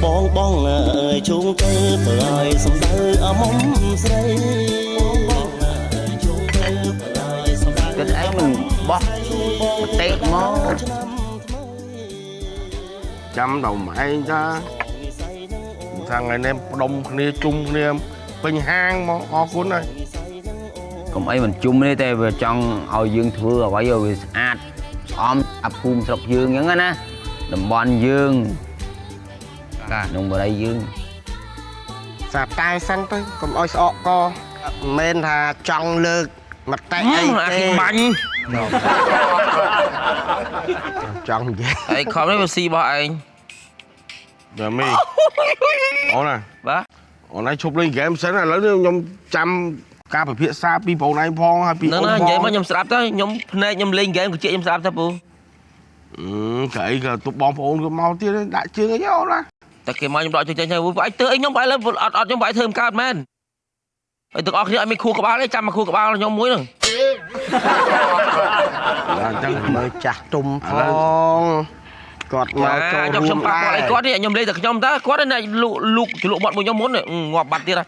បងអើយជុំទៅបើឲ្យសំដៅអមុំស្រីបងអើយជុំទៅបើឲ្យសំដៅគិតអីមិនបោះប្រទេសមកចាំដល់ម៉ែងចាថាថ្ងៃនេះផ្ដុំគ្នាជុំគ្នាពេញហាងមកអរគុណហើយកុំអីមិនជុំទេតែវាចង់ឲ្យយើងធ្វើអ្វីឲ្យវាស្អាតស្អំអាភូមិស្រុកយើងអញ្ចឹងណាតំបន់យើងក្នុងបរិយាយើងសាតែសិនទៅកុំអោយស្អកកមិនមែនថាចង់លើកមតិអីទេបាញ់ចង់និយាយអីខំនេះវាស៊ីរបស់ឯងយ៉ាមីអូនណាបាទអូនឯងឈប់លេងហ្គេមសិនឥឡូវខ្ញុំចាំការពិភាក្សាពីបងឯងផងហើយពីអូនផងនិយាយមកខ្ញុំស្ដាប់ទៅខ្ញុំភ្នែកខ្ញុំលេងហ្គេមក៏ជាខ្ញុំស្ដាប់ទៅពូកែក៏ទុកបងប្អូនក៏មកទៀតដាក់ជើងអីអូនណាតែគេមកខ្ញុំដកជើងចេញទៅពួកឯងទើអីខ្ញុំបែរលើអត់ខ្ញុំបែរធ្វើមិនកើតមែនហើយទាំងអស់គ្នាអត់មានខួរក្បាលទេចាំមកខួរក្បាលខ្ញុំមួយហ្នឹងអញ្ចឹងមើលចាស់ទុំផងគាត់មកចូលខ្ញុំប៉ះគាត់អីគាត់នេះខ្ញុំលេងតែខ្ញុំតើគាត់នេះលូកជ្លក់បាត់មួយខ្ញុំមុនងាប់បាត់ទៀតហ៎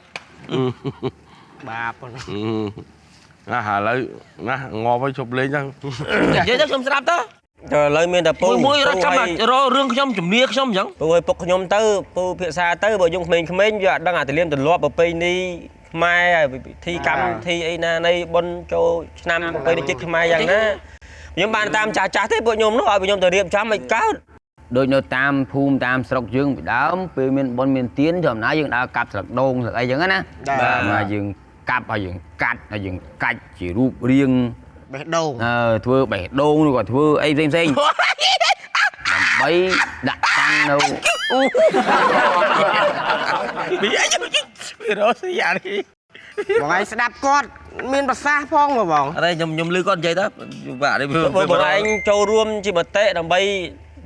បាបណាឥឡូវណាងាប់ហើយជប់លេងហ្នឹងនិយាយទៅខ្ញុំស្ដាប់ទៅឥឡូវមានតែពូមួយរត់ចាំរករឿងខ្ញុំជំនាញខ្ញុំអញ្ចឹងពូឲ្យពុកខ្ញុំទៅពូភាសាទៅបើយើងក្មេងៗវាអត់ដឹងអាទលានទម្លាប់ប្រពៃណីខ្មែរពិធីកម្មវិធីអីណានៃបុណ្យចូលឆ្នាំប្រពៃណីជាតិខ្មែរយ៉ាងណាខ្ញុំបានតាមចាស់ទេពួកខ្ញុំនោះឲ្យខ្ញុំទៅរៀបចំឲ្យកើតដូចនៅតាមភូមិតាមស្រុកយើងពីដើមពេលមានបុណ្យមានទានចំណាយើងដើរកាប់ស្លឹកដូងស្លឹកអីចឹងណាបាទមកយើងកាប់ហើយយើងកាត់ហើយយើងកាច់ជារូបរាងបេះដូងធ្វើបេះដូងឬក៏ធ្វើអីផ្សេងដើម្បីដាក់តាំងនៅពីអីវារស់យ៉ានេះបងឯងស្ដាប់គាត់មានប្រសាសន៍ផងបងអត់ទេខ្ញុំឮគាត់និយាយទៅបាទនេះបងឯងចូលរួមជាមតិដើម្បី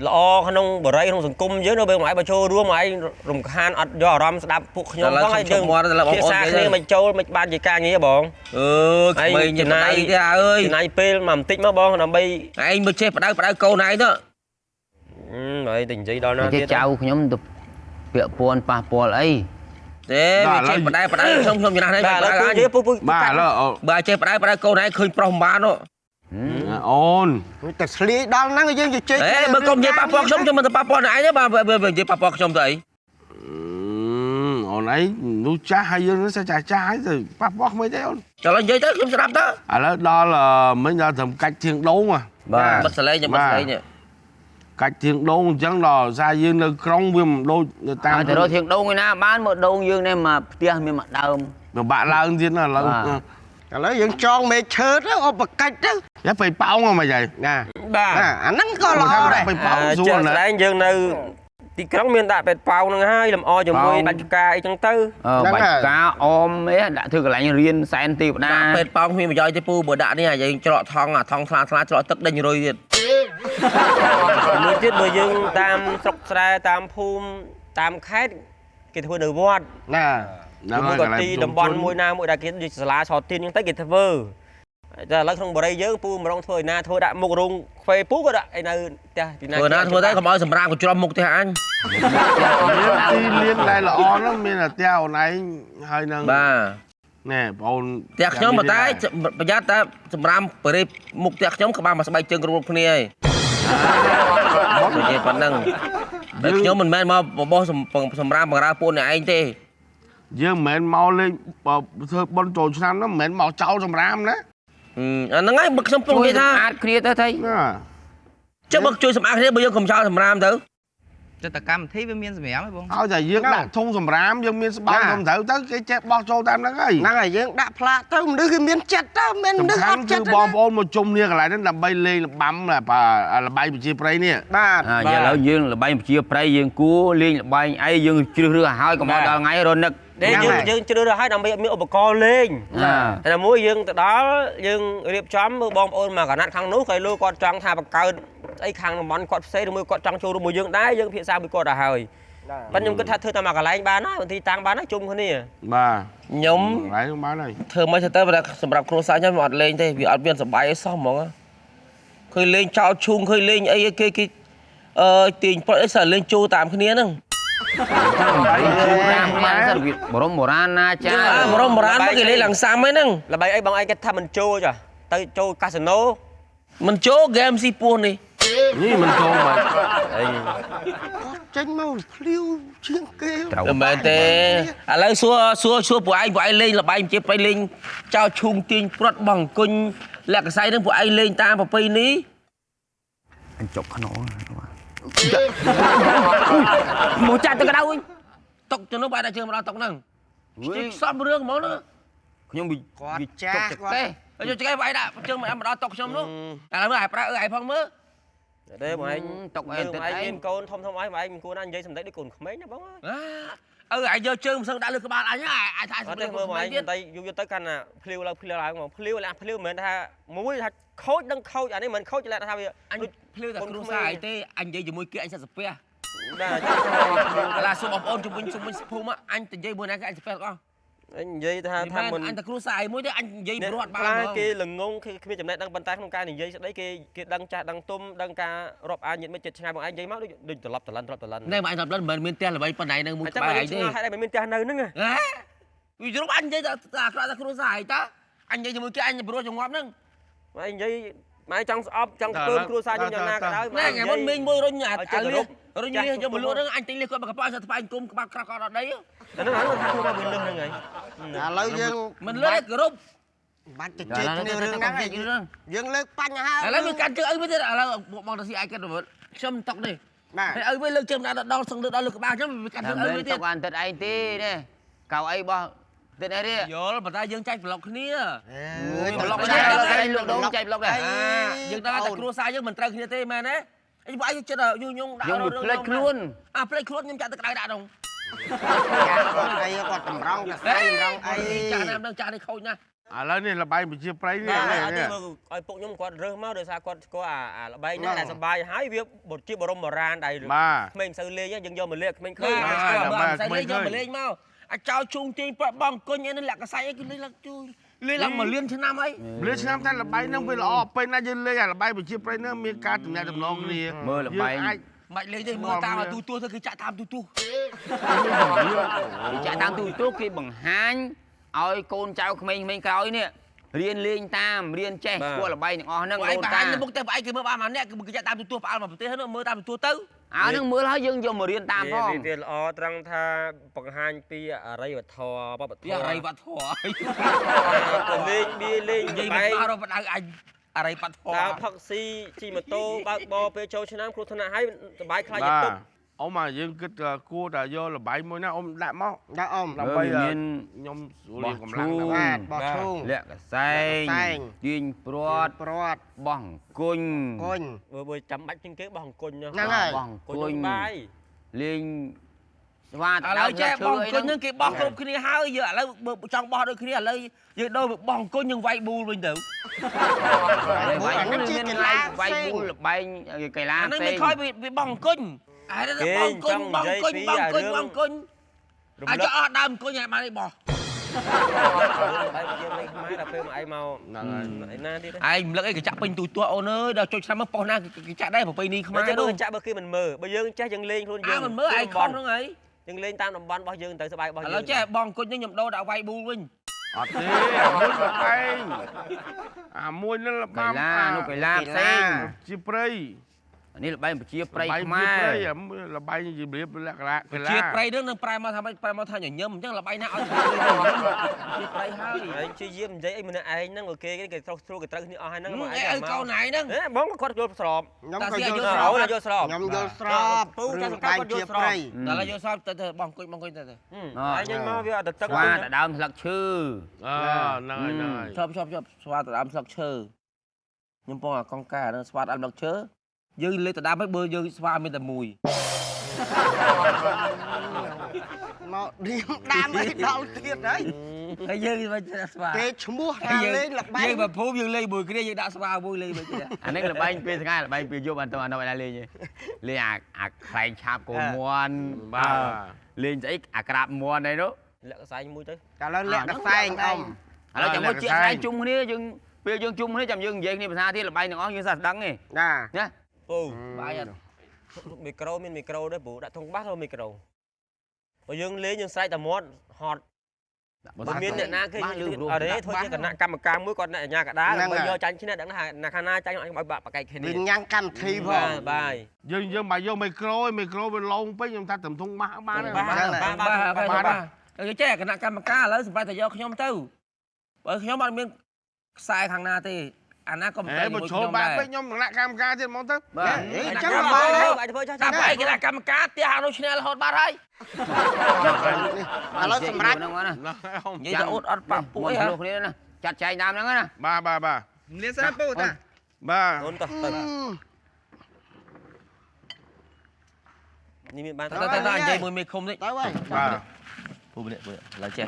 ល្អក្នុងបរិយាក្នុងសង្គមយើងនៅពេលបងឯងបើចូលរួមបងឯងរំខានអត់យកអារម្មណ៍ស្ដាប់ពួកខ្ញុំផងហើយយើងភាសាគ្នាមិនចូលមិនបានជាការងារបងក្មេងចំណាយទេអើយចំណាយពេលមកបន្តិចមកបងដើម្បីឯងមើលចេះបដៅកូនឯងទៅហើយតែនិយាយដល់ណាទៀតចៅខ្ញុំទៅពាក់ព័ន្ធប៉ះពាល់អីទេវាចេះបដៅខ្ញុំចំណាស់នេះបាទឥឡូវនិយាយពូបាទឥឡូវបើចេះបដៅកូនឯងឃើញប្រុសមិនបានអូនតែឆ្លៀតដល់ហ្នឹងយើងជជែកគ្នាបើកុំនិយាយប៉ះពាល់ខ្ញុំមិនទៅប៉ះពាល់ឯងទេបាទនិយាយប៉ះពាល់ខ្ញុំទៅអីអូនឯងនោះចាស់ហើយយើងនេះចាស់ហើយទៅប៉ះពាល់ក្មេងទេអូនចុះនិយាយទៅខ្ញុំស្ដាប់ទៅឥឡូវដល់មិញដល់ត្រឹមកាច់ធៀងដូងបាទបិទសលេងខ្ញុំបិទសលេងកាច់ធៀងដូងអញ្ចឹងដល់សារយើងនៅក្រុងវាមិនដូចនៅតាមទៅរកធៀងដូងឯណាបានមកដូងយើងនេះមកផ្ទះមានមកដើមពិបាកឡើងទៀតណាឥឡូវយើងចងមេឈើទៅអបកាច់ទៅយ៉ាទៅប៉ោងហ្មងហ្មងណាបាទអាហ្នឹងក៏ល្អដែរទៅប៉ោងសួរណាយើងនៅទីក្រុងមានដាក់ពេទ្យប៉ោងហ្នឹងហើយលំអជាមួយបាច់ផ្កាអីចឹងទៅបាច់ផ្កាអមអីដាក់ធ្វើកន្លែងរៀនសែនទេវតាពេទ្យប៉ោងមានប្រយោជន៍ទេពូបើដាក់នេះយើងច្រកថងអាថងថ្លាច្រកទឹកដេញរុយទៀតមួយទៀតបើយើងតាមស្រុកស្រែតាមភូមិតាមខេត្តគេធ្វើនៅវត្តណាមួយក៏ទីតំបន់មួយណាមួយដែលគេដូចសាលាឆោទៀនហ្នឹងទៅគេធ្វើតែឥឡូវក្នុងបរិយាយើងពូម្ដងធ្វើឯណាធ្វើដាក់មុខរោងខ្វេពូក៏ដាក់ឯនៅផ្ទះទីណាធ្វើណាធ្វើតែកុំឲ្យសម្រាប់ក៏ច្រំមុខផ្ទះអញទីលៀនដែលល្អហ្នឹងមានតែផ្ទះអូនឯងហើយនឹងបាទណែបងអូនផ្ទះខ្ញុំតែប្រយ័ត្នតែសម្រាប់បរិបមុខផ្ទះខ្ញុំក្បាលមកស្បែកជើងគ្រប់គ្នាឯងនិយាយប៉ុណ្ណឹងតែខ្ញុំមិនមែនមកបោះសម្រាប់បង្រើពួកអ្នកឯងទេយើងមិនមែនមកលេងធ្វើបុណ្យចូលឆ្នាំហ្នឹងមិនមែនមកចោលសម្រាមណាអាហ្នឹងហើយបើខ្ញុំពងនិយាយថាអាចគ្នាទៅថៃចុះបើជួយសម្អាតគ្នាបើយើងកុំចោលសម្រាមទៅចិត្តកម្មវិធីវាមានសម្រាមហ៎បងឲ្យតែយើងដាក់ធុងសម្រាមយើងមានស្បោត្រឹមត្រូវទៅគេចេះបោះចូលតាមហ្នឹងហើយហ្នឹងហើយយើងដាក់ផ្លាកទៅមនុស្សគេមានចិត្តទៅមានមនុស្សអត់ចិត្តបងប្អូនមកជុំគ្នាកន្លែងហ្នឹងដើម្បីលេងល្បាំល្បែងប្រជាប្រិយនេះបាទឥឡូវយើងល្បែងប្រជាប្រិយយើងគួរលេងល្បែងអីយើងជ្រើសរើសឲ្យហើយកុំឲ្យដល់ថ្ងៃរនឹកយើងជ្រើសរើសឲ្យដើម្បីមានឧបករណ៍លេងតែមួយយើងទៅដល់យើងរៀបចំមើលបងប្អូនមកកណាត់ខាងនោះគេលោកគាត់ចង់ថាបង្កើតអីខាងតំបន់គាត់ផ្សេងឬមួយគាត់ចង់ចូលរួមមួយយើងដែរយើងភាសាមួយគាត់ទៅហើយប៉ុន្តែខ្ញុំគិតថាធ្វើតាមកន្លែងបានហើយវិធីតាំងបានហើយជុំគ្នាបាទខ្ញុំកន្លែងបានហើយធ្វើមិនទៅសម្រាប់គ្រួសារខ្ញុំអត់លេងទេវាអត់មានសបាយអីសោះហ្មងឃើញលេងចោលឈូងឃើញលេងអីគេទាញប៉ុតអីសើលេងជួតាមគ្នាហ្នឹង បរមបុរាណណាចា បរមបុរាណមកគេលេងឡើងសាំហ្នឹងល្បីអីបងឯងគេថាមិនចូលចាទៅចូលកាស៊ីណូមិនចូលហ្គេមស៊ីពោះនេះ នេះមិនចូលមក អី ចេញមកភ្លាវជាងគេ មិនមែនទេឥឡូវសួរពួកឯងលេងល្បែងជាប្រៃលេងចោលឈូងទាញព្រាត់បងអង្គុញលក្ខស័យហ្នឹងពួកឯងលេងតាមប្រពៃនេះ អញចុកខ្នោ មកចាក់ទៅកដៅវិញតុកទៅនោះបែរតែជើងមកដល់តុកហ្នឹងជិះសំរឿងហ្មងហ្នឹង ខ្ញុំវា គាត់ចាស់គាត់ ទេយកឆ្កែវាយដាក់ជើងមកដល់តុកខ្ញុំនោះឥឡូវមើលឲ្យប្រើឲ្យផងមើលទេបងឯង តុកអីទៅ ឯងមានកូនធំៗអីបងឯងមិនគួរណានិយាយសម្ដីដូចកូនក្មេងណាបងអើឯងយកជើងមិនសឹងដាក់លើក្បាលអញអាចថាសម្ដីមើលបងឯងតែយកទៅកាន់ណាភ្លាវឡើងមកភ្លាវមិនមែនថាមួយថាខូចដឹងខូចអានេះមិនខូចតែថាវាអញភ្លាវតែគ្រូសាអីទេអញនិយាយជាមួយគេអញសិតសាពះបាទកាលាសុំបងប្អូនជុំវិញភូមិអញទៅនិយាយមួយណាគេអញសាពះទាំងអស់អញនិយាយថាមិនអញតែគ្រូសាអីមួយទេអញនិយាយព្រាត់បានហ្មងគេល្ងងគេគ្មានចំណេះដឹងប៉ុន្តែក្នុងការនិយាយស្ដីគេដឹងចាស់ដឹងទុំដឹងការរាប់អានញាតិមិត្តចិត្តឆ្ងាយបងឯងនិយាយមកដូចត្រឡប់ត្រឡិនណែបងឯងត្រឡប់មិនមានផ្ទះល្បីប៉ុណ្ណៃនៅមួយក្បែរឯងទេហេតុអីមិនមានផ្ទះនៅហ្នឹងហ៎វាជ្រុំអញនិយាយតែអាក្រក់តែគ្រូសាអីតាអញនិយាយជាមួយគេអញព្រោះចងប់ហ្នឹងបងឯងនិយាយម៉ែចង់ស្អប់ចង់ពើគ្រួសារខ្ញុំយ៉ាងណាក៏ដោយណែថ្ងៃមុនមីងមួយរុញអាលៀរុញលៀយកមកលក់ហ្នឹងអញទិញលៀគាត់មកកប៉ាល់ទៅស្បែកគុំក្បាក់ក្រក់គាត់ដល់ដីតែហ្នឹងថាធ្វើមកវាលឹះហ្នឹងហើយឥឡូវយើង មិនលើគោរព បាច់ជជែកគ្នារឿងហ្នឹងឯងយើងលើកបញ្ហា ឥឡូវវាកាន់ជើងអីវិញទៀតឥឡូវបងទៅស៊ីឯកាត់រវល់ខ្ញុំតុកនេះ បាទ ហើយឲ្យវាលើកជើងដល់សឹងដល់លើក្បាលខ្ញុំវាកាន់ជើងអីវិញទៀត តុកអានទឹកឯងទេនេះកៅអីបោះទឹកអីទេ យល់ប៉ុន្តែយើងចាច់ប្លុកគ្នា ប្លុកចាច់លក់ដូងចាច់ប្លុកដែរ យើងដឹងតែគ្រួសារយើងមិនត្រូវគ្នាទេមែនទេអីបងឯងចិត្តយុញងដាក់ យើងផ្លេចខ្លួន ផ្លេចខ្លួនខ្ញុំចាក់ទឹកក្តៅដាក់ក្នុង អីគាត់តម្រង់តែស្អីតម្រង់អី ចាក់ណាស់ចាក់នេះខូចណាស់ ឥឡូវនេះលបែងប្រជាប្រិយនេះ ឲ្យពុកខ្ញុំគាត់រើសមកដោយសារគាត់ស្គាល់អាល្បែងនេះតែសប្បាយហើយវាជាបរមបុរាណដែរក្មេងសូវលេងយើងយកមកលេងក្មេងឃើញបាទសូវលេងយកមកលេងមកអាចោលជូងទាញប្របងអង្គុញនេះលក្ខស័យអីគឺលេងឡើងជួយលេងឡើង1លានឆ្នាំអី លានឆ្នាំតែលបែងហ្នឹងវាល្អពេលណាយើងលេងអាលបែងប្រជាប្រិយហ្នឹងមានការទំនាក់ទំនងគ្នាមើលលបែង មិនលេងទេមើលតាមទូទួលទៅគេចាក់តាមទូទស្សន៍ គេចាក់តាមទូទស្សន៍គេបង្ហាញឲ្យកូនចៅក្មេងៗក្រោយនេះរៀនលេងតាមរៀនចេះស្គាល់ល្បែងទាំងអស់ហ្នឹង បងឯងបង្ហាញមុខតែបងឯងគេមើលបានម្នាក់គេចាក់តាមទូទស្សន៍ផ្អើលមកប្រទេសហ្នឹងមើលតាមទូទស្សន៍ទៅ អាហ្នឹងមើលហើយយើងយកមករៀនតាមផង វាល្អត្រង់ថាបង្ហាញពីអរិយវត្ថុបបធម៌អរិយវត្ថុលេងបៀលេងនិយាយមករកបដៅអញអរិយវត្ថុដើរផឹកស៊ីជិះម៉ូតូបើកបរពេលចូលឆ្នាំគ្រោះថ្នាក់ហើយសុបាយខ្លាចទៅអ៊ំមកយើងគិតគួរតែយកលបាយមួយណាអ៊ំដាក់មកដាក់អ៊ំដើម្បីមានខ្ញុំស្រួលកម្លាំងបាទបោះឈូងលាក់កសែងទាញព្រាត់បោះអង្គញបើចាំបាច់ជាងគេបោះអង្គញហ្នឹងហើយបោះអង្គញបាយលេងស្វាឥឡូវចេះបោះអង្គញហ្នឹងគេបោះគ្រប់គ្នាហើយយើងឥឡូវបើចង់បោះដូចគ្នាឥឡូវយើងដូរបោះអង្គញយើងវាយប៊ូលវិញទៅវាយប៊ូលមានវាយប៊ូលលបែងកីឡាផ្សេងហ្នឹងមិនខ້ອຍវាបោះអង្គញអានេះបងអង្គញអាចអត់ដើមអង្គញឲ្យបាននេះបោះបាយយើងលេងខ្មែរដល់ពេលមកឯងមកហ្នឹងហើយណាទៀតឯងរំលឹកអីក៏ចាក់ពេញទូទាត់អូនអើយដល់ចុចឆ្នាំមកប៉ុស្ណាគេចាក់ដែរប្រពៃណីខ្មែរនោះចាក់បើគេមិនមើលបើយើងចេះយើងលេងខ្លួនយើងមិនមើលឯងខំហ្នឹងហើយយើងលេងតាមតំបន់របស់យើងទៅសប្បាយរបស់យើងឥឡូវចេះបងអង្គញនេះខ្ញុំដូរដាក់វាយប៊ូលវិញអត់ទេមួយលបែងអាមួយនឹងលបាំនោះកីឡាផ្សេង ជាព្រៃ នេះលបែងប្រជាប្រិយខ្មែរលបែងជំរាបលក្ខណៈកីឡាជាព្រៃនឹងប្រែមកថាម៉េចប្រែមកថាញញឹមអញ្ចឹងលបែងណាឲ្យជាព្រៃហើយឯងជាយាមនិយាយអីម្នាក់ឯងហ្នឹងគេត្រូវស្រួលគេត្រូវគ្នាអស់ហើយហ្នឹងមកឯងកូនឯងហ្នឹងបងគាត់យល់ស្របខ្ញុំក៏យល់ស្របខ្ញុំយល់ស្របពូចាសកាត់គាត់យល់ស្របដល់យល់ស្របទៅបងអង្គុយទៅឯងចេញមកវាអត់ទៅទឹក ស្វាដើមស្លឹកឈើ ហ្នឹងហើយឈប់ស្វាដើមស្លឹកឈើខ្ញុំពងអាកងការស្វាដើមស្លឹកឈើយើងលេខទៅដើមហើយបើយើងស្វាមានតែមួយមកឌៀមដាំឲ្យដល់ទៀតហើយ ហើយយើងមិនស្វាគេឈ្មោះថាលេងលបែងយើងបើភូមិយើងលេងមួយគ្នាយើងដាក់ស្វាមួយលេងមួយទៀត អានេះលបែងពេលថ្ងៃលបែងពេលយប់អត់ទៅអានោះឯណាលេងលេងអាខ្លែងឆាបកូនមន់បាទលេងស្អីអាក្រាបមន់ឯនោះលាក់កសែងមួយទៅ កាលលាក់កសែងអ៊ំ ឥឡូវចាំមកជាខ្លែងជុំគ្នាយើងពេលយើងជុំគ្នាចាំយើងនិយាយគ្នាភាសាទៀតលបែងទាំងអស់យើងសាស្ដឹងទេណា ពូបាយអត់មីក្រូមានមីក្រូដែរពូដាក់ធុងបាសឬមីក្រូ បើយើងលេងយើងស្រែកតែមាត់ហត់បើមានអ្នកណាគេអរេធ្វើជាគណៈកម្មការមួយគាត់អ្នកអាជ្ញាកណ្ដាលដើម្បីយកចាញ់ឈ្នះដឹងថាខាងណាចាញ់ឲ្យបកែកគ្នា វាញ៉ាំងកម្មវិធីផង បាយ យើងបើយកមីក្រូវាឡងពេកខ្ញុំថាត្រឹមធំម៉ាស់បាន បាទចេះគណៈកម្មការឥឡូវសម្រាប់តែយកខ្ញុំទៅបើខ្ញុំអត់មានខ្សែខាងណាទេអាណាក៏មិនទៅមួយខ្ញុំដែរ ខ្ញុំគណៈកម្មការទៀតហ្មងទៅ បាទអញ្ចឹងបាយធ្វើចាស់ចាំបាយគណៈកម្មការផ្ទះអានោះឈ្នះរហូតបាត់ហើយ ឥឡូវសម្រាប់ ហ្នឹងណា និយាយទៅអត់ប៉ះពួកអីហ៎ គ្នាណាចាត់ចែងតាមហ្នឹងណា បាទ លាសាពូតា បាទ អូនទៅនេះមានបានទៅនិយាយមួយមេឃុំនេះ ទៅហើយ បាទ ពូម្នាក់ឡើយចេះ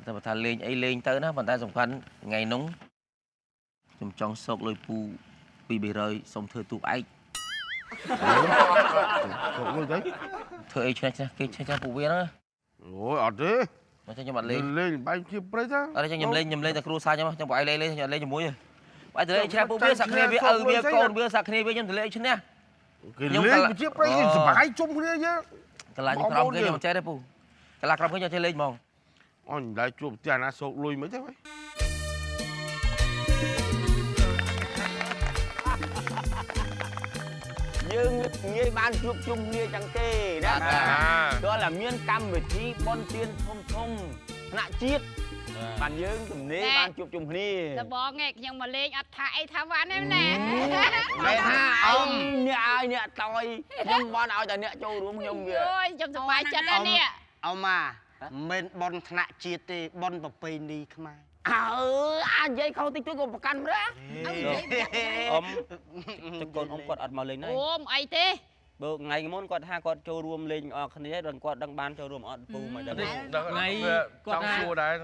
តែបើថាលេងអីលេងទៅណាប៉ុន្តែសំខាន់ថ្ងៃនោះខ្ញុំចង់សោកលុយពូ200សុំធ្វើទូកឯក ចូលមួយទៅ ធ្វើអីឈ្នះគេឈ្នះពូវាហ្នឹង អូយអត់ទេ មកខ្ញុំអត់លេង លេងបាយជាព្រៃទៅ អត់ទេខ្ញុំលេងតែគ្រូសាខ្ញុំខ្ញុំបើឯងលេងខ្ញុំអត់លេងជាមួយទេបើទៅលេងឈ្នះពូវាសាក់គ្នាវាឪវាកូនវាសាក់គ្នាវាខ្ញុំទៅលេងឈ្នះ គេលេងជាព្រៃសบายជុំគ្នាយើង កន្លះខ្ញុំក្រោមគេខ្ញុំចេះទេពូកន្លះក្រោមគេខ្ញុំចេះលេងហ្មង អូនដែរជួបផ្ទះណាសោកលុយមិនទេហ៎ យើងងាយបានជួបជុំគ្នាចឹងទេណាដល់តែមានកម្មវិធីបន់ទៀនធំថ្នាក់ជាតិបានយើងទំនេរបានជួបជុំគ្នា តបងឯងខ្ញុំមកលេងអត់ថាអីថាវ៉ាន់ទេណា មិនថាអ៊ំអ្នកឲ្យអ្នកតយខ្ញុំបានឲ្យតែអ្នកចូលរួមខ្ញុំវា អូយខ្ញុំសប្បាយចិត្តណាស់នេះ អ៊ំម៉ាមិនបនថ្នាក់ជាតិទេបនប្រពៃណីខ្មែរ អាចនិយាយខុសតិចតួចក៏ប្រកាន់ម្ល៉េះ អ៊ំចកូនអ៊ំគាត់អត់មកលេងទេ អូមអីទេ បើថ្ងៃមុនគាត់ថាគាត់ចូលរួមលេងអស់គ្នាដល់គាត់ដឹងបានចូលរួមអត់ពូមកដល់ ថ្ងៃគាត់ ចង់សួរដែរ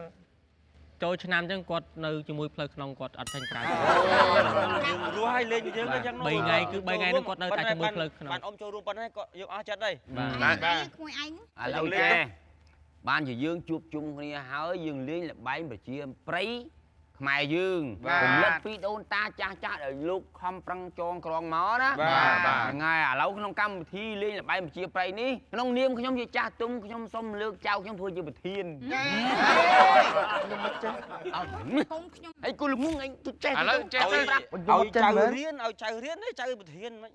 ចូលឆ្នាំអញ្ចឹងគាត់នៅជាមួយផ្លូវក្នុងគាត់អត់ចាញ់ក្រៅ យើងរស់ឲ្យលេងយើងអញ្ចឹង 3ថ្ងៃគឺ3ថ្ងៃនោះគាត់នៅតែជាមួយផ្លូវក្នុង បានអ៊ំចូលរួមប៉ុណ្ណេះគាត់យើងអស់ចិត្តហើយ បាទ គួយឯង ឥឡូវចេះបានជាយើងជួបជុំគ្នាហើយយើងលេងល្បែងប្រជាប្រិយខ្មែរយើងរំលឹកពីដូនតាចាស់ចាស់ដែលលោកខំប្រឹងចងក្រងមកណាថ្ងៃឥឡូវក្នុងកម្មវិធីលេងល្បែងប្រជាប្រិយនេះក្នុងនាមខ្ញុំជាចាស់ទុំខ្ញុំសូមលើកចៅខ្ញុំធ្វើជាប្រធាន កុំខ្ញុំ អីគូលងងអញទៅចេះ ឥឡូវចេះ ឲ្យចៅរៀនឲ្យចៅរៀននេះចៅប្រធានមិន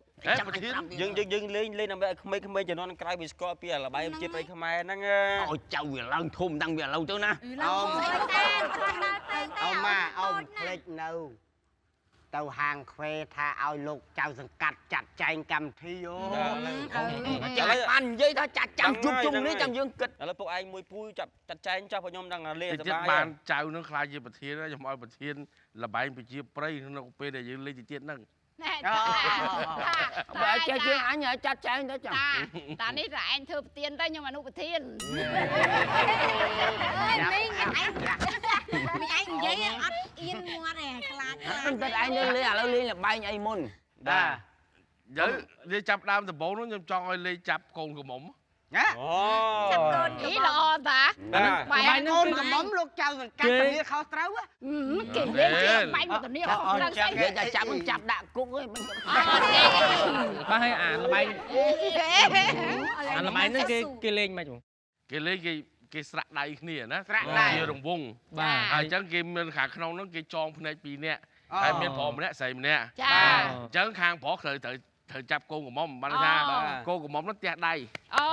យើងលេងដើម្បីឲ្យក្មេងៗជំនាន់ក្រោយវាស្គាល់ពីល្បែងជាតិប្រៃខ្មែរហ្នឹង ឲ្យចៅវាឡើងធំតាំងវាឥឡូវទៅណា ឡើងទៅ អ៊ំម៉ាអ៊ំភ្លេចនៅទៅហាងខ្វេថាឲ្យលោកចៅសង្កាត់ចាត់ចែងកម្មវិធីអូ ចាស់បាននិយាយថាចាស់ចាំជួបជុំនេះចាំយើងគិត ឥឡូវពួកឯងមួយពូចាត់ចែងចោះពួកខ្ញុំដឹងលេងស ទៀត ប្បាយ បានចៅនឹងខ្លាចជាប្រធានខ្ញុំឲ្យប្រធានលបែងប្រជាប្រិយក្នុងពេលដែលយើងលេងទៀតហ្នឹង ណែ បើចេះជាងអញឲ្យចាត់ចែងទៅចាំ តានេះតែឯងធ្វើប្រទៀនទៅខ្ញុំអនុប្រធានមីងឯងនិយាយអត់អៀនមាត់ទេខ្លាច តែឯងលេងឥឡូវលេងល្បែងអីមុន បាទយើវាចាប់ដើមដំបូងនោះខ្ញុំចង់ឲ្យលេងចាប់កូនកំមុំ ណា អូ ចាប់កូនអីល្អតា បែរកូនកំមុំលោកចៅសង្កាត់គ្នាខុសត្រូវ គេលេងជាបែកមកទៅនេះអត់ដឹងស្អី និយាយថាចាប់ដាក់គុកហ្នឹងមិន បាទហើយអាល្បែងអាល្បែងហ្នឹងគេលេងមិនបង គេលេងគេស្រាក់ដៃគ្នាណា ស្រាក់ដៃ ជារង្វង់ បាទ ហើយអញ្ចឹងគេមានខាងក្នុងហ្នឹងគេចងភ្នែក2នាក់ហើយមានប្រុសម្នាក់ស្រីម្នាក់ ចា អញ្ចឹងខាងប្រុសត្រូវចាប់កូនកំមុំបានថាកូនកំមុំនោះផ្ទះដៃ អូ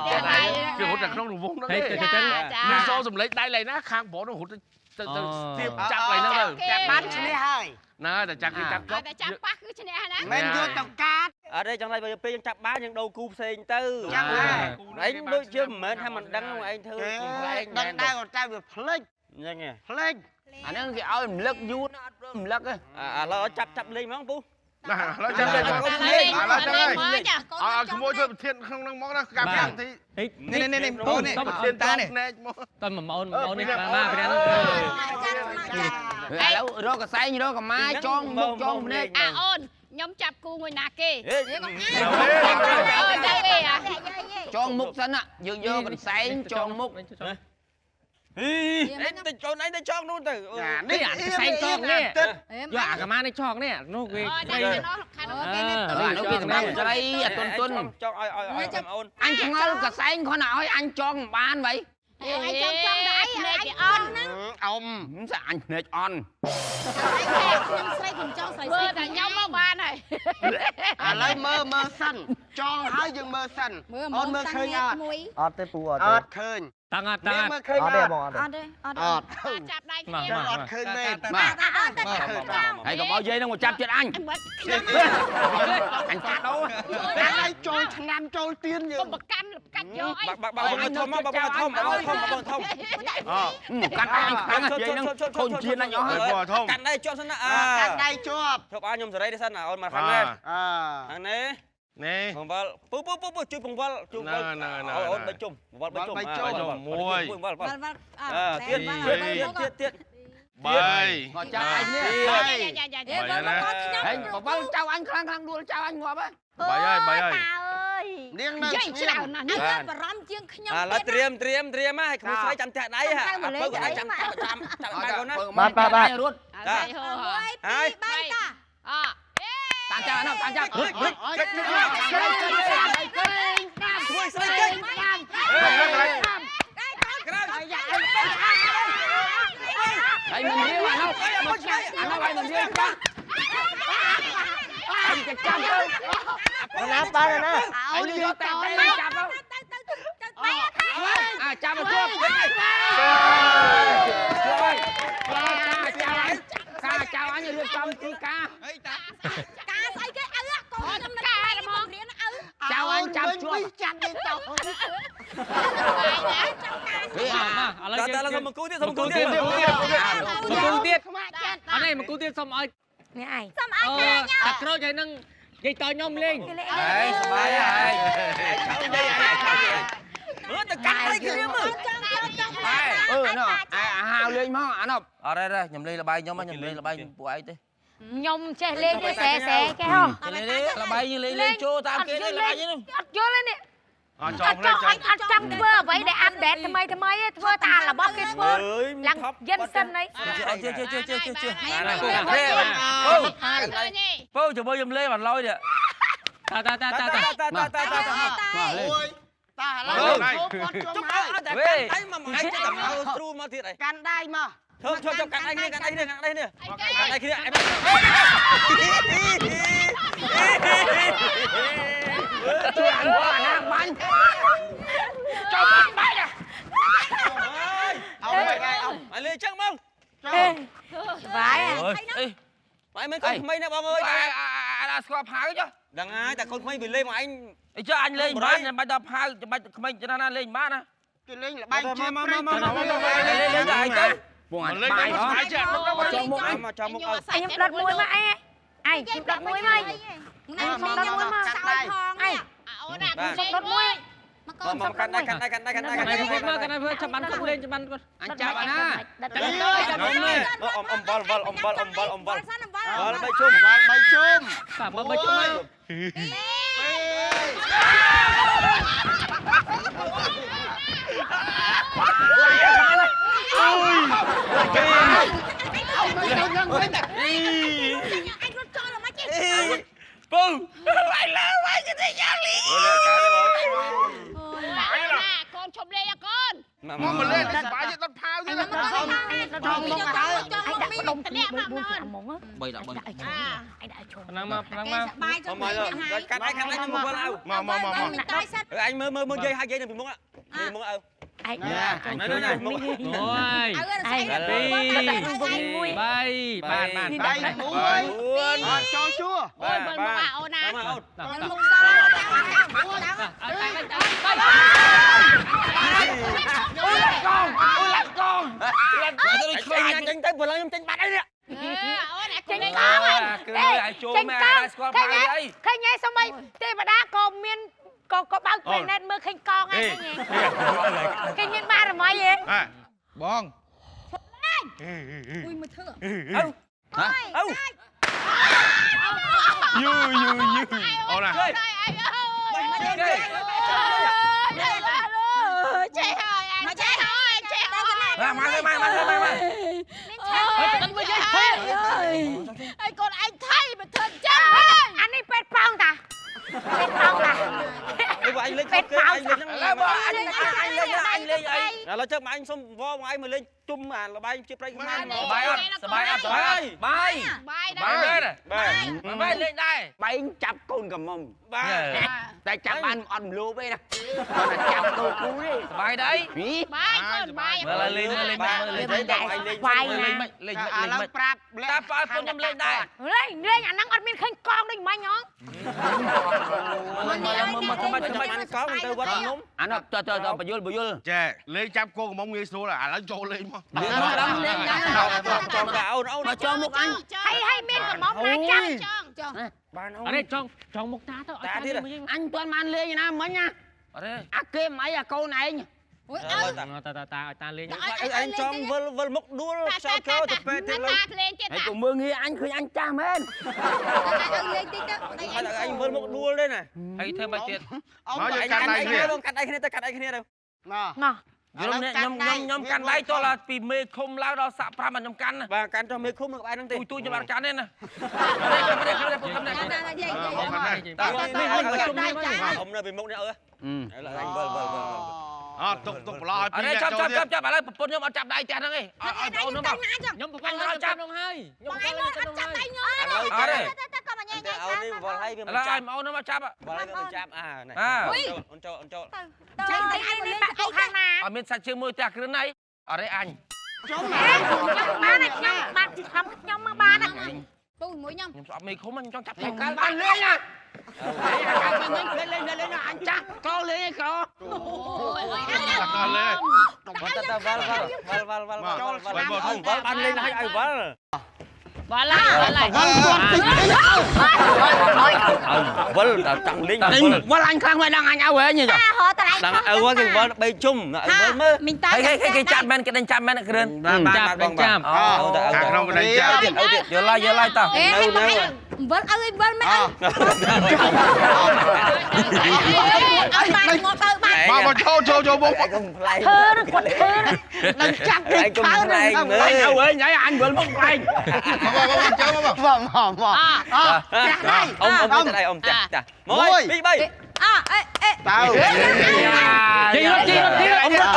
តែដៃ គេរត់តែក្នុងរង្វង់ហ្នឹង ហើយ ទេ អញ្ចឹង មានសូរសំឡេងដៃឡើយណាខាងប្រុសនោះរត់ទៅស្ទាបចាប់ឡើយហ្នឹងទៅ ចាប់បានឈ្នះហើយ ណាតែចាប់គេចាប់ តែចាប់ប៉ះគឺឈ្នះណា មិនយកទៅកាត់ អត់ទេចង់តែពេលយើងចាប់បានយើងដូរគូផ្សេងទៅ ចាំហើយ ឯងដូចជាមិនមែនថាមិនដឹងឯងធ្វើផ្លែង ដឹងដែរក៏តែវាភ្លេច អញ្ចឹង ភ្លេច អាហ្នឹងគេឲ្យរំលឹកយូរណាស់អត់រំលឹកទេ ឥឡូវចាប់លេងហ្មងពូ ណាឥឡូវចាំលេង លេង ឥឡូវ លេង ចាំលេង មើលចា ឲ្យក្មួយធ្វើប្រធានក្នុងហ្នឹងមកណាកម្មវិធី នេះបងនេះ ប្រធានតានេះភ្នែកមក តើម៉ោននេះបាទព្រះហ្នឹង ឥឡូវរកកសែងរកកម៉ាចងមុខចងភ្នែក អាអូនខ្ញុំចាប់គូមួយណាគេ ហេ ទៅគេអា ចងមុខសិនណាយើងយកកសែងចងមុខ ទៅចូលឯងទៅចង់នោះទៅ នេះអាខ្សែចងនេះយកអាកាម៉ានេះចងនេះនោះគេ đây là nó khăn nó cái này នោះវាសម្រាប់ស្រីអាតុន ចង់ឲ្យអូន អញឆ្ងល់កសែងគ្រាន់តែឲ្យអញចងបានvậy anh trong đấy anh on nó អ៊ំ ស្អញភ្នែកអន់ anh xoay cùng trong xoay xoay cả nhau mà ban này ឥឡូវមើលសិនចង់ហើយយើងមើលសិនអូនមើលឃើញអត់ អត់ទេពូអត់ អ ទេ ត់ឃើញ តាំងតាំ នេះ ង មើលឃើញ អ អ ត់ទេ ត់ បងអត់ទេ អត់ chặt đây មក ចឹងអត់ឃើញមែន បាទ anh ហើយកុំឲ្យយាយនឹងមកចាប់ចិត្តអញ mất អញកាត់ដូរ តែឲ្យចូលឆ្នាំចូលទៀនយើង không bật canh canh vô ấy បើធំមកបើធំ កាត់អញខ្លាំងយាយនឹងខូនជៀនអញអស់ហើយ កាន់ដៃជាប់សិនណា កាត់ដៃជាប់ ជប់ឲ្យខ្ញុំសេរីទេសិនអូនមកខាងនេះ អើ ខាងនេះ នេះ បង្វិលពូជួយបង្វិលជួយបង្វិលអូន3ជុំបង្វិល3ជុំ 1 ទៀត vângទៀត 3 មកចាប់អញនេះ ហេបបលចៅអញខ្លាំងដួលចៅអញងាប់ហើយ 3ហើយ នាងនៅ dây ស្ងៀម chào nè anh bà rom chiêng khinh ឥឡូវត្រៀមហើយគ្រូស្រីចាំផ្ទះដៃហ่ะពើក៏ចាំបាយកូនណា បាទ រត់ ហើយ bay ta តាំងចៅអណតាំងចៅ ជួយស្រីចេញក្រោយ ហើយមិនរៀវអានោះឲ្យមិនរៀវចាអញจะចាំទៅ ណាបានណា អញយកតែចាប់ទៅចាប់មកជួបជួយការចៅអញរៀបចំទីការ cá say cái ư con trong nó bay là mòn riêng nó ư ចៅអញចាប់ជួប ចាប់នេះទៅ ឥឡូវយើង មកគូទៀត មកគូទៀតអត់នេះមកគូទៀតសុំឲ្យ nè ai តាក្រូចហើយនឹងនិយាយតខ្ញុំលេង ហើយសបាយហើយមើលទៅកាត់អីគ្នាមើល នោះអាហាវលេងមកអានោះ អត់ទេខ្ញុំលេងលបាយខ្ញុំខ្ញុំលេងលបាយពួកឯងទេ nhom che lên cái xẻ cái không លេងលបាយយើងលេងចូលតាមគេលេងលបាយនេះ ắt vô lên nè អត់ចង់ភ្លេច ắt trăm thưa vậy để ăn đẹp thay mày thưa ta là bóc cái thưa lăng dân sân đấy ពូជាមួយខ្ញុំលេងបានឡយទៀត តា អូយតាឥឡូវគាត់ជុំហើយ តែកាន់ដៃមកមកឲ្យតែមកស្រូមកទៀតអី កាន់ដៃមក ធ្វើកាន់ដៃគ្នាកាន់ដៃគ្នាកាន់ដៃគ្នា ជួយអញមកអាណាបាញ់ចូលបាញ់ អោមកឯងអោ មកលេងចឹងមក vãi បាយមិនកូនក្មេងណាបងអើយ អាស្គាល់ផៅចុះ ដឹងហើយតែកូនក្មេងវាលេងមកឯង អីចុះអញលេងបានមិនបាច់ដល់ផៅបាច់ក្មេងច្រើនណាលេងបានណា គេលេងល្បែងជាព្រៃ លេងតែឯងទៅ ពួកអញបាយហ៎ ចូលមុខមកចូលមុខអើ anh em đặt muối mà ai em đặt muối mà anh không đặt muối mà sao thong ai không đặt muối មកកាន់ដៃកាន់ដៃកាន់ដៃកាន់ដៃ កណៃធ្វើមកកណៃធ្វើចាំបានគាត់លេងចាំបានគាត់ អញចាប់អាណា ចាំទៅចាំទៅលេង អំបលវល់បីជុំ បីជុំ បាទមកបីជុំហើយ ពូបាយលើបាយទៅយ៉ាលីអូកាទេបង con chụp lên à con មកមកលេងសបាយទៅដុតផៅទៀត anh đặt đồng nè mà mỏng á 3 10 anh đã chụp ប្រណាំមកប្រណាំមក bài cho មកកាន់ដៃកាន់ដៃមកវល់អើ មក អញមើលយាយហាក់យាយនៅពីមុខនេះមុខអើ anh នេះមុខ អូយ ai 3បាន ដៃមួយអត់ចូលជួ បាទ mà ảo nè មកអូន lúc sau lắc con ខ្លាចចេញទៅព្រោះខ្ញុំចេញបាត់អីនេះ trên con trên con khơi nhé sao mày tê mà đá con miên có bao tiền nên mưa khinh con ai khinh miên ba rồi mày gì បង ui mà thưa អើ យូអូណា chơi hơi anh chơi hơi ไอ้คนไอ้ไทยมันเถิดจ้าอันนี้เป็ดปองตาเป็ดปองตา anh lênเป็ดปอง anh lên là chắc mà anh xong vo mà anh mà lên chung mà là bay chụp đây không ăn sờ bay bay bay lên đây បែងចាប់កូនកំមុំតែចាប់បានអត់លូបទេណាគាត់ចាប់គោគូទេ sờ bay đấy បាយកូនបាយ lên bay lên ឥឡូវប្រាប់ ta phải con nhâm lên đây លេងអាហ្នឹងអត់មានឃើញកងដូចមិញហ៎ mà ăn có mình tư quên núng អានោះទៅបយល ចេះលេងចាប់គោកំមុំងាយស្រួលឥឡូវចូលលេងមក cho gạo đâu មកចូលមុខអញ ហើយមានកំមុំណាចាប់ចង់ បាន អរេចង់មុខតាទៅអត់តាមើល អញមិនទាន់បានលេងណាមិញណា អរេ អាគេមិនអីអាកូនឯង អូយ តាឲ្យតាលេង anh cho vơ mốc đua sao kéo tập pe thì តាលេងទៀត ហើយកុំមើលងាយអញឃើញអញចាស់មែន លេងតិចទៅ anh vơ mốc đua đây này ហើយធ្វើមកទៀត មកយើងកាន់ដៃគ្នា cắt đai kia cắt đai kia đâu ណោះ ណោះ ខ្ញុំកាន់ដៃតឡាពីមេឃុំឡើងដល់សាក់5ខ្ញុំកាន់ và cắn cho mấy khúc được ai đang tì ទួយខ្ញុំបានកាន់ទេណា ông này bị mốc này ơi là anh vơ អត់ទុកប្រឡោឲ្យ អ ពី រេ រ ចាប់ ចូលទៀត ឥឡូវប្រពន្ធខ្ញុំអត់ចាប់ដៃចាស់ហ្នឹងឯងអត់អូននោះមក ខ្ញុំប្រកបឲ្យចាប់នោះហើយខ្ញុំប្រកបឲ្យចាប់នោះហើយ អរេ ទៅក៏មកញ៉ៃ ông đi vơ hay ឥ bị ឡូវ chạm ឲ្យអូននោះមកចាប់ vơ hay bị chạm à này ông cho ចេញទៅអញលេងបាក់អុកខាងណា អត់មានសាច់ជើងមួយតែគ្រឿនអីអរេអញ ចូលណាបានខ្ញុំបានខ្ញុំមកបានពូមួយខ្ញុំ ខ្ញុំស្អប់មេឃុំខ្ញុំចង់ចាប់ កាលបានលេងណាកាលបានលេងអញចាស់កោលេងឯកោ កោលេង vơ ăn lên hay ai vơ បាល់ហើយ vơ tặng linh វល់អញខ្លាំងមិនដឹងអញឲ្យវិញ តាហោតឡៃ đang ở qua cái vơ bay chung vơ mơ មីងតា គេចាប់មែនគេដេញចាប់មែនគ្រឿន ចាប់ដេញចាប់ ខាងក្នុងកណ្ដេញចាប់ យកឡាយតោះ អេវិលអើយវិលមិនអើយបានមកទៅបាន មកចូលមក anh không play ធ្វើគាត់ធ្វើ នឹងចាប់គេ anh không play អញឲ្យវិញអញវិលមកផ្លែង មកចូលមក មក ông tới đây ông chặt một đi bay អេអេ តើ ông rút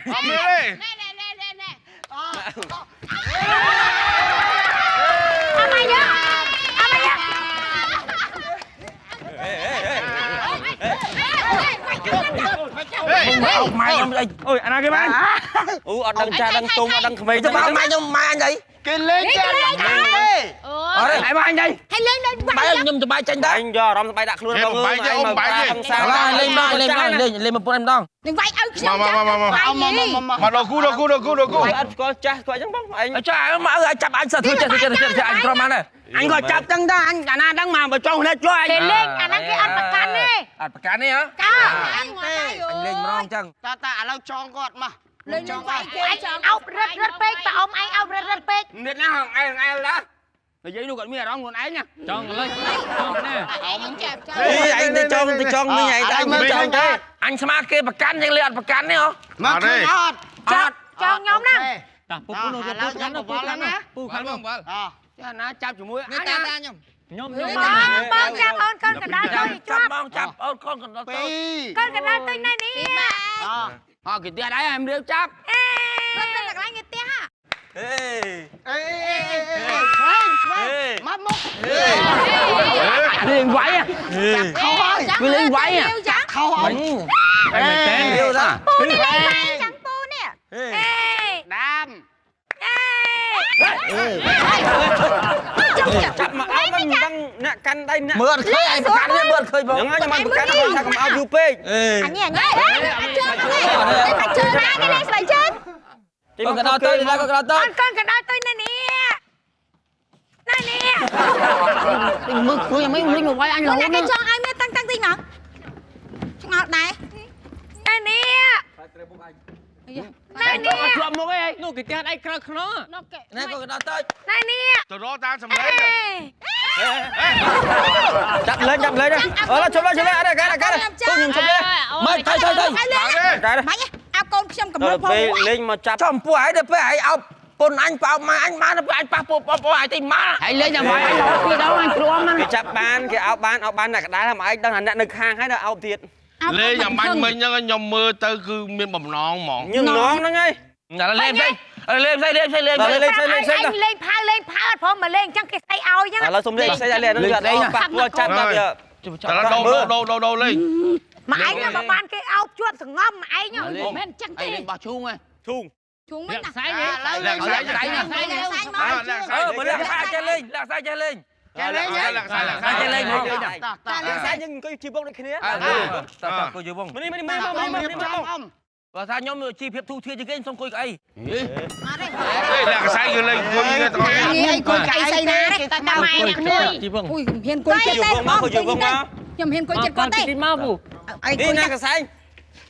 Ông đi เอามาเยอะเอามาเยอะ ម៉ែខ្ញុំអីអូយអាណាគេបាន អូអត់ដឹងចាដឹងទុំអត់ដឹងក្មេង ទៅម៉ែខ្ញុំម៉ែអញអី គេលេងចាស់ទេ អរេឯម៉ែអញអី ហើយលេងលេង ម៉ែខ្ញុំសបាយចាញ់ដែរ anh do rong bay đặt luôn đâu ơi anh mà thằng sao លេងម្ដងលេងមកពុនឯម្ដង នឹងវាយឲ្យខ្ញុំ មកដល់គូ anh ăn có cha có chẳng bông anh ចាមកឲ្យចាប់អញសិតធ្វើចេះអញក្រមហ្នឹង អញក៏ចាប់ចឹងដែរអញអាណាដឹងមកបើចង់នេះជួយអញ គេលេងអាហ្នឹងគេអត់ប្រកាន់ទេ អត់ប្រកាន់ទេហ៎ កោ អញទេ លេងម្ដងចឹង តើឥឡូវចងគាត់មក លេងវាយគេចង់អោបរត់ពេកតើអ៊ំឯងអោបរត់ពេក នេះណាហងឯងដែរនិយាយនោះគាត់មានអារម្មណ៍ខ្លួនឯងណា ចង់លើចង់ណា អញចាប់ចង់ anh đi cho mình này anh mới cho thế អញស្មាគេប្រកាន់ចឹងលេងអត់ប្រកាន់ទេហ៎ មកឃើញអត់ ចង់ខ្ញុំណា តាពូខាងនោះពូខាងនោះ ចាណាចាប់ជាមួយអញណា ខ្ញុំ បងចាប់អូនកូនកណ្ដាលទៅជាប់ បងចាប់អូនកូនកណ្ដាលទៅ កូនកណ្ដាលទៅនៅនេះ គេទៀតដែរemរៀបចាប់ អេទៅកន្លែងគេផ្ទះ មកមក លេងវាយ ខោហើយ វាលេងវាយ ខោហើយ អេតែរៀវតា ពូនេះលេងវាយចាំពូនេះអេ ដាម chặt mà áo mình đang nè căn đây nè មើលឃើញឯងប្រកាន់នេះមើលឃើញបង nhưng mà mình căn thôi sao cầm áo du pe អញអញជើងណាគេលេងស្បែកជើង កូនកណ្ដាលទៅកូនកណ្ដាលទៅ កូនកណ្ដាលទៅនៅនេះ này nè Mực tôi mấy linh một quay anh nó lẩu là cái nữa. cho ai mới tăng tí nào ngọt này này nè này nè Chọn một cái Nụ cái tiền anh khờ khờ. nó kệ Nè cô đó tới. này nè Tụi nó ta sầm lấy rồi. Chặt lên đây. Là chụp lên đây, cái này. Tôi nhìn chụp lên. Mày thôi. Cái này. mày nhá ao con xem cầm Rồi lông về phong lên mà chặt. Chồng phụ ấy được phải ấy ông. Con anh bảo mà anh má nó anh bảo phụ ấy thì má. hãy lấy ra ngoài anh lẩu khi đó anh trộm anh. Cái chặt ban, cái áo ban này cái đá là mà anh đang nhận được hàng hay là áo thiệt. Lê nhà bánh mình nhá nhom mưa tới cứ miền bầm non mỏng. Nhưng nón đó ngay. Là lên đây. Lên lên phá phong mà lên chẳng cái say ao nhá Là xông lên xe ra lên nó giật đây bạc vừa chặt vào kìa. Tao nó đâu lên. mà anh mà ban cái ao chuột sừng ngâm mà anh nhá men chẳng Anh cái lên bà chuông ơi. Chung. chúng mới Sai nhỉ? Lạc sai sai mà mà lạc sai chơi lên. Lạc sai nhưng cái chi bông này kia. Tao cô dưới bông. Mình đi. Và sao nhóm chi phép thu thiệt chứ cái xong coi cái. Lạc sai lên coi như thôi. anh coi cái say nè đấy tao mày nè nuôi Chị Vâng. ui hiền coi chết tên Cô dưới bông mà. nhầm hiền coi chết con Con tay tin mau phụ. anh Đi coi nè cái sai.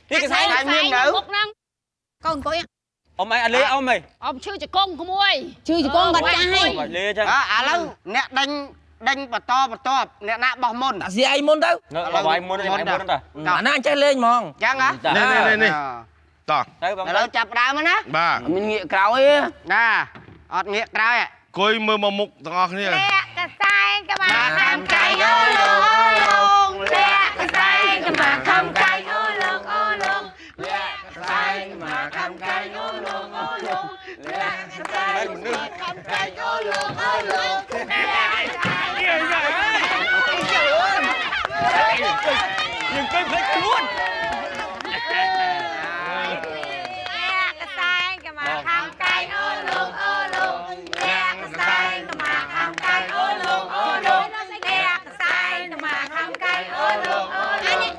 Đi cái sai này miếng nữa. con coi Ông mày lấy ông mày. Ông chưa cho con không ơi. chưa cho con bật cha hay Phải lấy cho. lâu nè đánh bà to nè nạ bò môn Gì ai muốn đâu. Nó anh muốn đó. Anh chơi lên mong. chẳng á Nè. Tao. Đấy bằng lâu chập đá mà ná Ba. Mình nghĩa cáo ấy. nè ọt nghĩa trao ạ Coi mưa mà mục tao kia. lẹ cái sai cái mà tham cay ô lông lẹ cái sai cái mà tham cay ô lông lẹ cái sai cái mà tham cay ô lông lẹ cái sai cái mà tham cay ô lông nhưng cái phải luôn. cái sai cái mà tham cay ô lông lẹ cái sai cái mà tham cay ô lông lẹ cái sai cái mà tham cay ô lông cái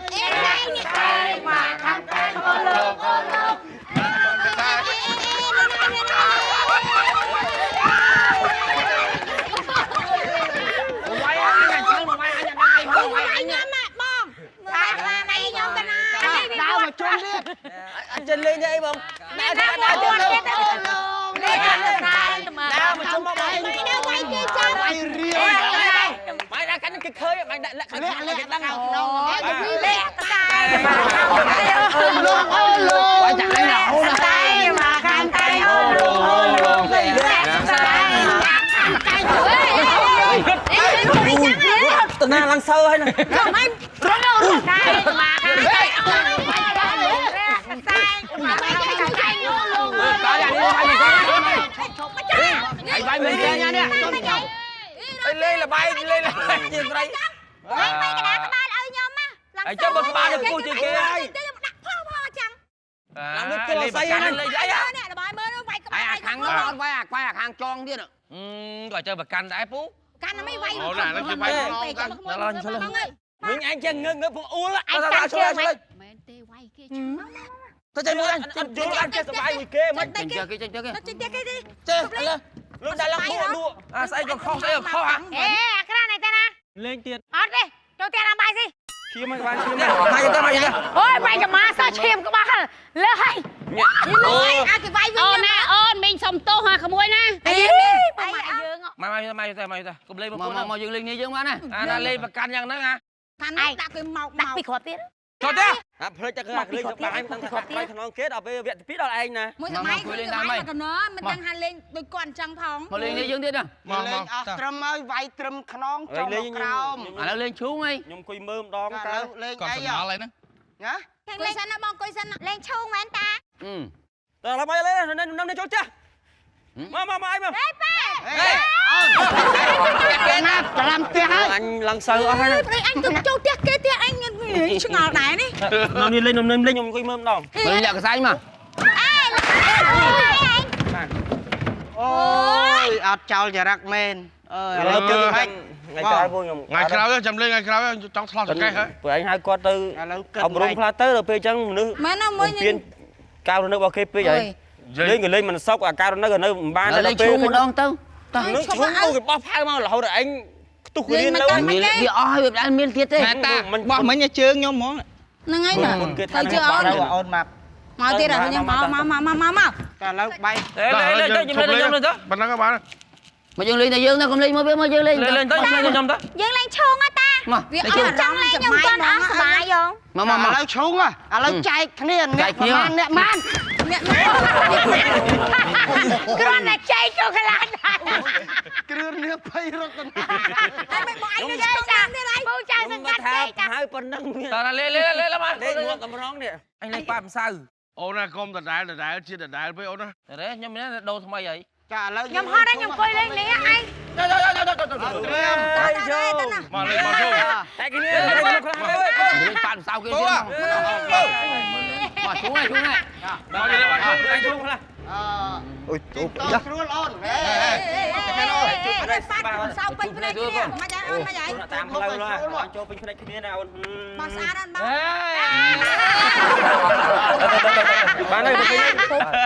sai mà tham cay ô lông đau mà chung đi Anh chân lên đây bông. Đau mà chung mà mày đâu quay kia chân mày riêng Mày ra cánh cái khơi mày đã lẹ lẹ đang học đâu lẹ cái Quay chẳng anh lẩu nè. sai mà khăn tay ô lùn lẹ cái sai Tụi nào lăng sơ hay nè. sai mà khăn tay ô lùn Hãy bay mình chơi nha nè. Lên là bay gì đây. cái đá cái ba ơi nhom á Ai cho bật ba được cô chị kia. đặt pho chẳng Làm nước cái lò xay á. Lên vậy á. nè là bài mơ nó quay Ai à khăn nó quay à hàng tròn đi nữa. Gọi chơi bật canh đã phú. can nó mới quay Ồ nè nó kêu bay Mình anh chân ngưng ngưng phụ u lại. anh Sao căng xuống chưa lên. mày tê quay kia Tôi chơi luôn anh. Anh vô anh kia sờ bài người kia mất. Trên kia kia. nó trên kia cái đi Chơi lên. Luôn đã lăng đua. À sao còn kho sao kho hả? ê cái đá này tên à Lên tiền. ọt đi cho tiền làm bài gì Chia mấy bài chia Mày ra. ôi mày cho má sao chìm các bạn lên ai cái vai vương nè ơn mình sống tô hoa không môi nè Mày ra. Cùng lên một con. Mà dừng lên đi dương mà nè. À là lên bật canh nhằng đó nha. can nó đặt cái màu đặt bị khó tiết Cho tiếp. À, phơi chắc là lên cho bạn tăng phải nó kết ở bên viện pít đó anh nè. mỗi thằng máy cái máy mà nó mình đang hành lên đôi con trăng phong Mà lên đi dương đi nè. lên trâm ơi vay trâm khăn trong một cào À lên xuống đi. Nhưng quỳ mơm đó cái lên Còn ấy phần nó lên đó. nhá coi sân nó bong coi sân lên chung mà anh ta Rồi làm bay lên nên năm nay chốt chưa? Mà anh mà. làm tiếc ấy Anh lăng sơ hay anh cứ châu tiếc kế tiếc anh chứ ngọt này đi nó đi lên nhưng quỳ mơm đó. Mà lên là cái xanh mà. ôi ọt trao nhà rắc men Ngày cái vui nhung. Ngày khao đó chầm lên ngày khao đó trong thọ cái hết. Bữa anh hai con tư ông rung pha tới rồi pe chân nữ. mà nó mới Phiên cao nó bao kia pe vậy. Lên người lên mình sốc à cao nó gần nó ba Lên xuống một đòn tư. nước chúng tôi cái bóp hai mà lâu rồi anh tôi cứ điên lâu Vì oi việc đã miên thiệt thế. Mẹ ta bỏ mấy nhà chương nhau món. Nâng ấy nè. Thôi chưa ôn. Mau tiết rồi nhưng mau. cả lâu bay lên tới bạn đang các bạn Mà dương ly này dương nó không ly mới biết mới dương ly. lên tới nhom tới Dương lên chuông á ta. Mà Việc ở trong lên nhưng con ở sờ bài vô. mà lâu xuống à lâu chạy kia nè man Con này chạy cho cái lát. kia nè bay rồi con Anh mày bỏ anh đi chơi sao? Bố trai sân cắt chạy ta. hai phần năng ta lên lắm anh lên mua cầm nón nè anh lên ba làm sao ô nè com đại chia đại với ô nè đấy nhưng mà đâu tham ai vậy cả lâu Nhầm hoa đây nhầm coi lên lẽ anh. mà lên mà xuống cái này lên bạn sao kia chứ. Mà xuống này. anh xuống là ôi tôi luôn ôn Sao bình này kia nè. Mà chạy ôn mà vậy. tạm lâu rồi anh cho bình này kia nào Bao xa anh bao. bán đây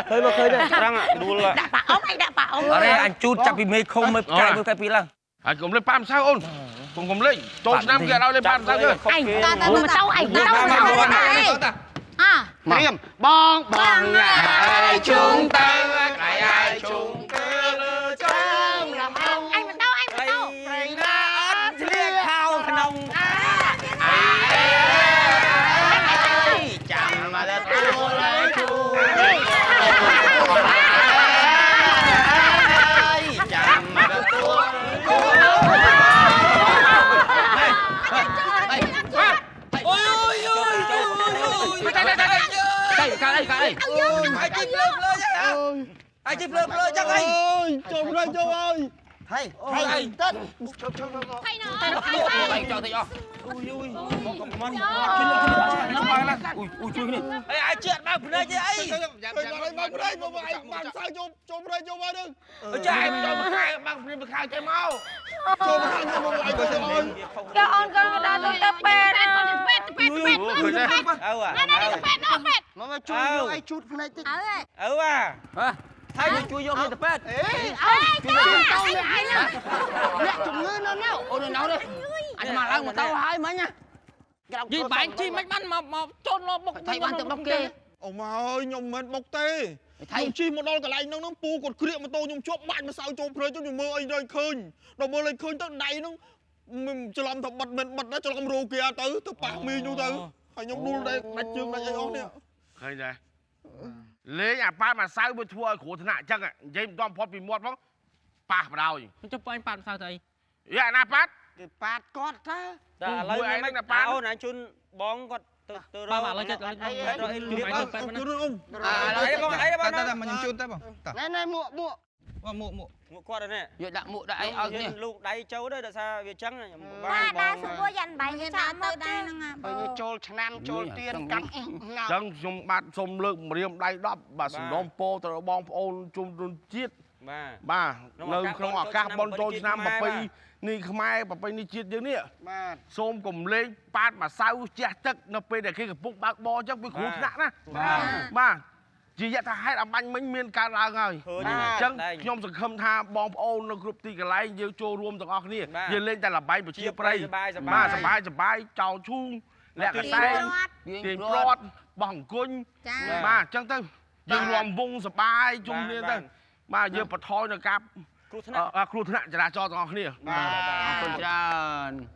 khơi mà khơi đây đang ạ đua là Đã bà ống anh đã bà ống. ở đây anh chút chặt bị mê không mới cài với cái pi lăng anh cũng lên pam sao ôn cũng lên trốn năm kia đâu lên pam sao cơ Anh mà tao anh à Riêng bong ai chúng ta ai chúng ta anh mà tao Hãy subscribe cho kênh Ghiền Mì Gõ để không bỏ anh chụp lên chắc anh chồng đây châu ơi thầy tất thầy nó Mày cho thầy cho. ui chui này ai chuyện bao bữa nay chứ ấy bạn sao chôm đây chôm vào đừng chạy bằng khai chạy mau chôm hai nhưng mà anh có ơi cho on con đã tôi tập bè mà chui ai chút này tích à thay cho chui vô cái tập bed mẹ chồng ngươi nó nào Ôi nó nấu đi. Anh mà lăng mà tao hai mấy nha. Vì bạn chi mấy bánh mà chôn lo bốc. Thầy bạn tự bốc kê. ông mà ơi nhom mình bốc tê nhom chi một đôi cả lại nó pu còn kia mà tôi nhom chốt bạn mà sao chôm phơi cho nhom mơ anh đây khơi đâu mơ lên khơi tới đây nó mình cho làm thằng bật nó cho làm rô kia tới bạc mi vô tới phải nhom đu đây đánh chương đánh áo nè khơi này lấy nhà ba mà sao mới thua khổ thế nào chắc à dây đom phốt bị muột phóng ba vào đâu Cho anh bạn sao thầy? dạ na phát cái bát cót á đã lấy mấy cái áo này chun bóng còn từ Ba mà lấy chết rồi. này mua mua qua đây nè Vậy đặng mụ đại ở kia. lục đáy châu đấy là sao việt trắng này ba đa số mua dành bài như sao tới đây bao nhiêu trôi năm trôi tiền cắm nào chẳng dùng bát xôm lượng một điểm đáy đắp bà sử dụng po từ bom ôn chung chiết ba nơi không ở các bon trôi năm mà pi ni khmai mà pi ni chiết dưới nè xôm cùng lên bát mà sao che tức nó pi để khi cái bụng bác bo chắc bị khổ nặng á ba chỉ vậy ta hai làm bánh mấy miên ca ra rồi chẳng nhom sự khâm tha bom ôn nó group ti cái lấy như trôi rôm từng óc nè giờ lên ta là bánh của chia prey baสบายchào chung lẹ cả tay tiền plot bằng côn ba chẳng tới giờ làm vungสบายchung nè tới ba giờ bật thôi là cặp ครูธนะจะได้จอตรงนี้ Con trơn.